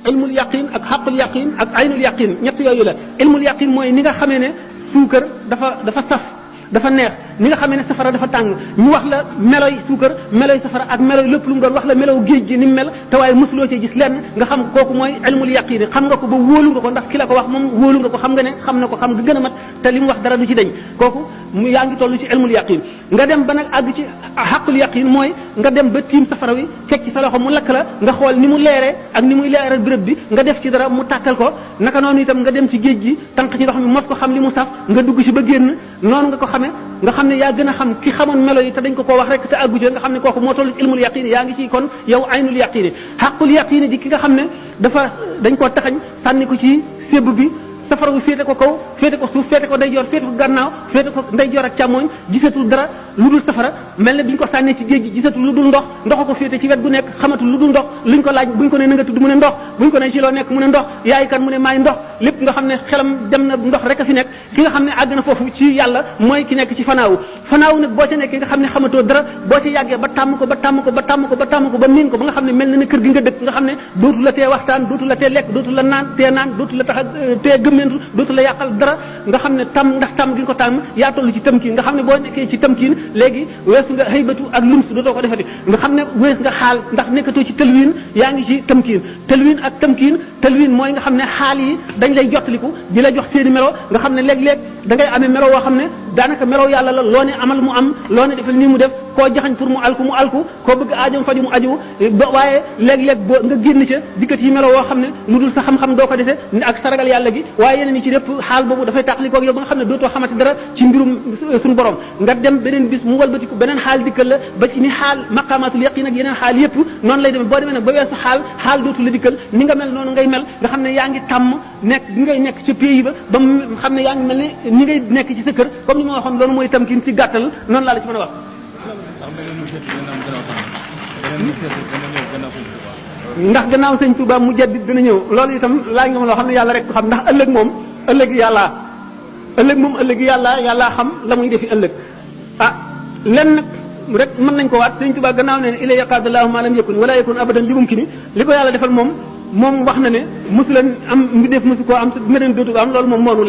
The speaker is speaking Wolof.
ilmul yaqin ak xaqul yaqin ak aynul yaqin ñett yooyu la ilmul yaqin mooy ni nga xamee ne suukar dafa saf dafa neex ni nga xamee ne safara dafa tàng ñu wax la meloy suukar meloy safara ak meloy lépp lu mu doon wax la melow géej gi ni mu mel te waaye mosuloo ci gis lenn nga xam kooku mooy ilmul yaqin xam nga ko ba wóolu nga ko ndax ki la ko wax moom wóolu nga ko xam nga ne xam na ko xam nga gën a mat te li mu wax dara du ci dañ kooku yaa ngi toll ci ilmul yaqin nga dem ba nag àgg ci xaqul yaqin mooy nga dem ba tiim safara wi teg ci sa loxo mu lakk la nga xool ni mu leeree ak ni muy leere béréb bi nga def ci dara mu tàkkal ko naka noonu itam nga dem ci géej gi tànq ci ndox mi mos ko xam li mu saf nga dugg ci ba génn noonu nga ko xamee nga xam ne yaa gën a xam ki xamoon melo yi te dañ ko koo wax rek te àggu ci nga xam ne kooku moo toll ci ilmul yaqin yaa ngi ci kon yow aynul yaqin xaqul yaqin di ki nga xam ne dañ koo taxañ sànni ko ci sébb bi safara wi féete ko kaw féete ko suuf féete ko ndeyjoor féete ko gannaaw féete ko ndeyjoor ak càmmooñ gisatul dara lu dul safara mel ne bi ñu ko sànnee ci géej gi gisatul lu dul ndox ndox ko féete ci wet gu nekk xamatul lu dul ndox luñ ko laaj buñ ko ne na nga tudd mu ne ndox buñ ko ne ci loo nekk mu ne ndox yaay kan mu ne maay ndox lépp nga xam ne xelam dem na ndox rek a fi nekk ki nga xam ne àgg na foofu ci yàlla mooy ki nekk ci fanaawu nag boo ca nekkee nga xam ne xamatoo dara boo ca yàggee ba tàmm ko ba miin ko ba nga xam ne mel na ne kër gi nga dëkk nga xam ne dootu la tee waxtaan dootu la tee lekk dootu la naan dootu la tax tee gëmmentu dootu la yàqal dara nga xam ne ndax tàmm gi nga ko tàmm yaa toll ci tamkiin nga xam ne boo nekkee ci tamkiin léegi weesu nga xëybatu ak lums dootoo ko defati nga xam ne wees nga xaal ndax nekkatoo ci tëlwiin yaa ngi ci tamkiin tëlwiin mooy nga xam ne xaal yi dañ lay jottaliku di la jox seeni melo nga xam ne léeg-léeg da ngay amee melo woo xam ne daanaka melo yàlla la loo ne amal mu am loo ne defal nii mu def koo jaxañ pour mu alku koo bëgg aajam faju mu aju waaye léeg-léeg boo nga génn ca dikkat yi melo woo xam ne lu dul sa xam-xam doo ko dese ak saragal yàlla gi waaye yeneen yi ci lépp xaal boobu dafay tàqalikoog yow ba nga xam ne dootoo xamante dara ci mbirum suñu borom nga dem beneen bis mu walbatiku beneen xaal dikkal la ba ci ni xaal maqamatul yaqin ak yeneen xaal yépp noonu lay demee boo demee nag ba weesu xaal dootu la dikkal ni nga mel noonu ngay mel nga xam ne yaa ngi tàmm nekk bi ngay nekk ci pays ba mu xam ne yaa ngi mel ne ni ngay nekk ci sa kër comme ni ma waxoon loolu mooy tamkin ci gàttal noonu laa la ci mën a wax ndax gannaaw sëñ Touba mu jaddit dina ñëw loolu itam laaj nga ma loo xam ne yàlla rek ko xam ndax ëllëg moom ëllëg yàllaa xam la muy defi ëllëg lenn nag rek mën nañ ko waat sëñ Touba gannaaw ne ila yaqadallahu ma lam yakun wala yakun abadan li mumkini li ko yàlla defal moom wax na ne mosu leen am mbi def mosu koo am meneen dootu ko am loolu moom moonu